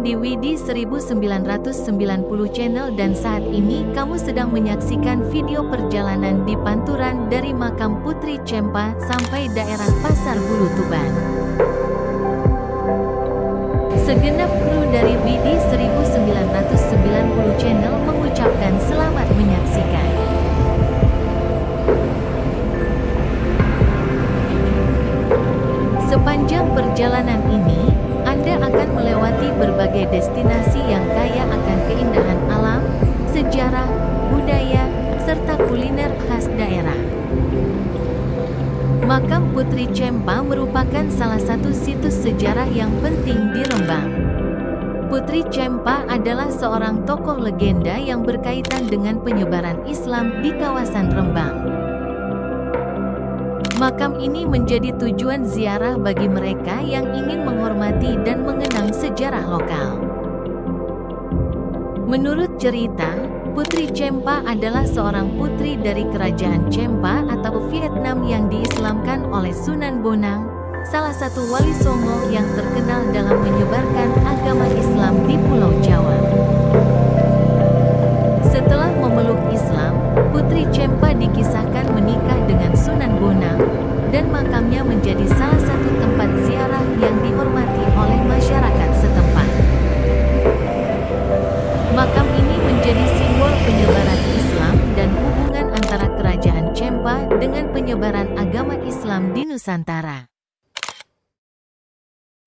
datang di Widi 1990 Channel dan saat ini kamu sedang menyaksikan video perjalanan di Panturan dari makam Putri Cempa sampai daerah Pasar Bulu Tuban. Segenap kru dari Widi 1990 Channel mengucapkan selamat menyaksikan. Sepanjang perjalanan ini, Anda akan melewati berbagai destinasi yang kaya akan keindahan alam, sejarah, budaya, serta kuliner khas daerah. Makam Putri Cempa merupakan salah satu situs sejarah yang penting di Rembang. Putri Cempa adalah seorang tokoh legenda yang berkaitan dengan penyebaran Islam di kawasan Rembang. Makam ini menjadi tujuan ziarah bagi mereka yang ingin menghormati dan mengenang sejarah lokal. Menurut cerita, Putri Cempa adalah seorang putri dari Kerajaan Cempa atau Vietnam yang diislamkan oleh Sunan Bonang, salah satu wali Songo yang terkenal dalam menyebarkan agama Islam di Pulau Jawa. Setelah memeluk Islam, Putri Cempa dikisahkan menikah dengan Sunan Bonang, dan makamnya menjadi salah satu tempat ziarah yang dihormati oleh masyarakat setempat. Makam ini menjadi simbol penyebaran Islam dan hubungan antara Kerajaan Cempa dengan penyebaran agama Islam di Nusantara.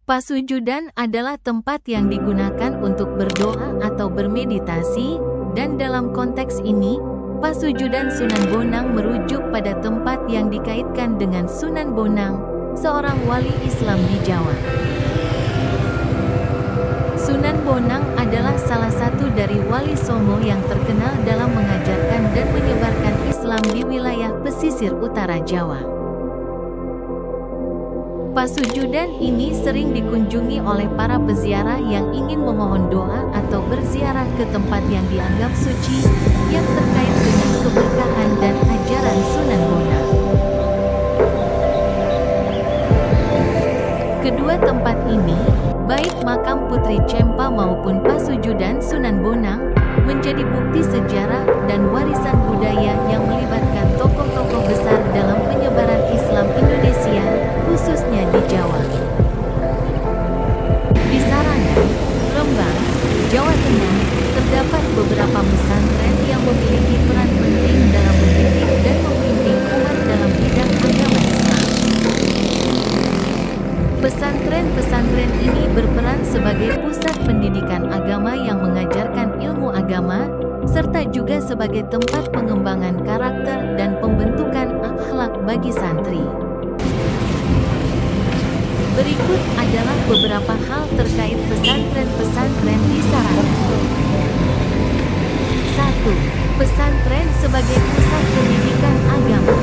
Pasujudan adalah tempat yang digunakan untuk berdoa atau bermeditasi, dan dalam konteks ini, pasujudan Sunan Bonang merujuk pada tempat yang dikaitkan dengan Sunan Bonang, seorang wali Islam di Jawa. Sunan Bonang adalah salah satu dari wali Songo yang terkenal dalam mengajarkan dan menyebarkan Islam di wilayah pesisir utara Jawa. Pasujudan ini sering dikunjungi oleh para peziarah yang ingin memohon doa atau berziarah ke tempat yang dianggap suci, yang terkait dengan keberkahan dan ajaran Sunan Bonang. Kedua tempat ini, baik makam Putri Cempa maupun pasujudan Sunan Bonang, menjadi bukti sejarah dan warisan budaya yang melibatkan tokoh-tokoh besar dalam penyebaran Islam Indonesia, khususnya di Jawa. Di Sarangan, Rembang, Jawa Tengah, terdapat beberapa pesantren yang memiliki peran penting dalam mendidik dan membimbing umat dalam bidang agama Islam. Pesantren-pesantren ini berperan sebagai pusat pendidikan agama yang mengajarkan ilmu agama, serta juga sebagai tempat pengembangan karakter dan pembentukan akhlak bagi santri. Berikut adalah beberapa hal terkait pesantren-pesantren di Sarangan. 1. Pesantren sebagai pusat pendidikan agama.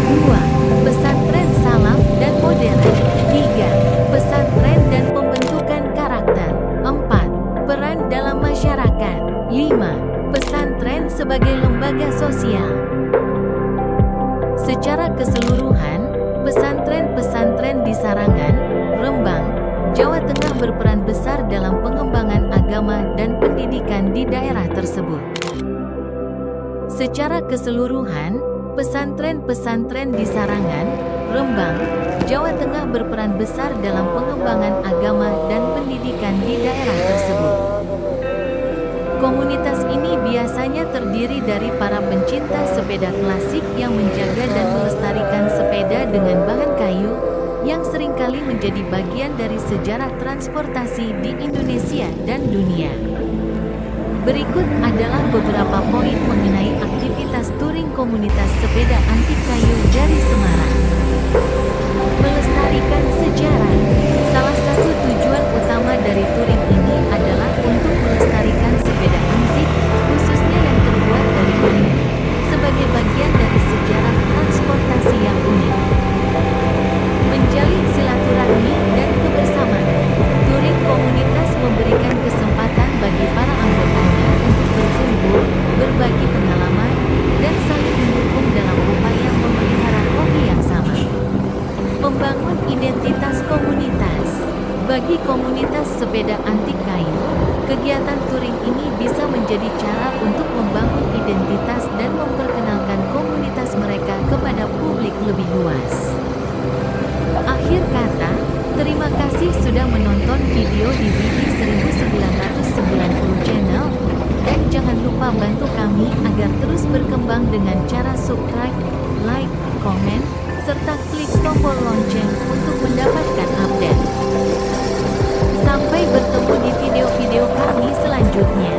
2. Pesantren salaf dan modern. 3. Pesantren dan pembentukan karakter. 4. Peran dalam masyarakat. 5. Pesantren sebagai lembaga sosial. Secara keseluruhan, pesantren-pesantren di Sarangan, Rembang, Jawa Tengah berperan besar dalam pengembangan agama dan pendidikan di daerah tersebut. Secara keseluruhan, pesantren-pesantren di Sarangan, Rembang, Jawa Tengah berperan besar dalam pengembangan agama dan pendidikan di daerah tersebut. Komunitas ini biasanya terdiri dari para pencinta sepeda klasik yang menjaga dan melestarikan sepeda dengan bahan kayu, yang seringkali menjadi bagian dari sejarah transportasi di Indonesia dan dunia. Berikut adalah beberapa poin mengenai aktivitas touring komunitas sepeda antik kayu dari Semarang. Melestarikan sejarah. Salah satu tujuan utama dari touring ini adalah untuk melestarikan sepeda antik, khususnya yang terbuat dari kayu, sebagai bagian dari sejarah transportasi yang unik. Menjalin silaturahmi dan kebersamaan. Touring komunitas memberikan kesempatan bagi para anggotanya untuk berkumpul, berbagi pengalaman, dan saling mendukung dalam upaya memelihara hobi yang sama. Membangun identitas komunitas. Bagi komunitas sepeda antik kayu, publik lebih luas. Akhir kata, terima kasih sudah menonton video di Widi 1990 Channel, dan jangan lupa bantu kami agar terus berkembang dengan cara subscribe, like, komen, serta klik tombol lonceng untuk mendapatkan update. Sampai bertemu di video-video kami selanjutnya.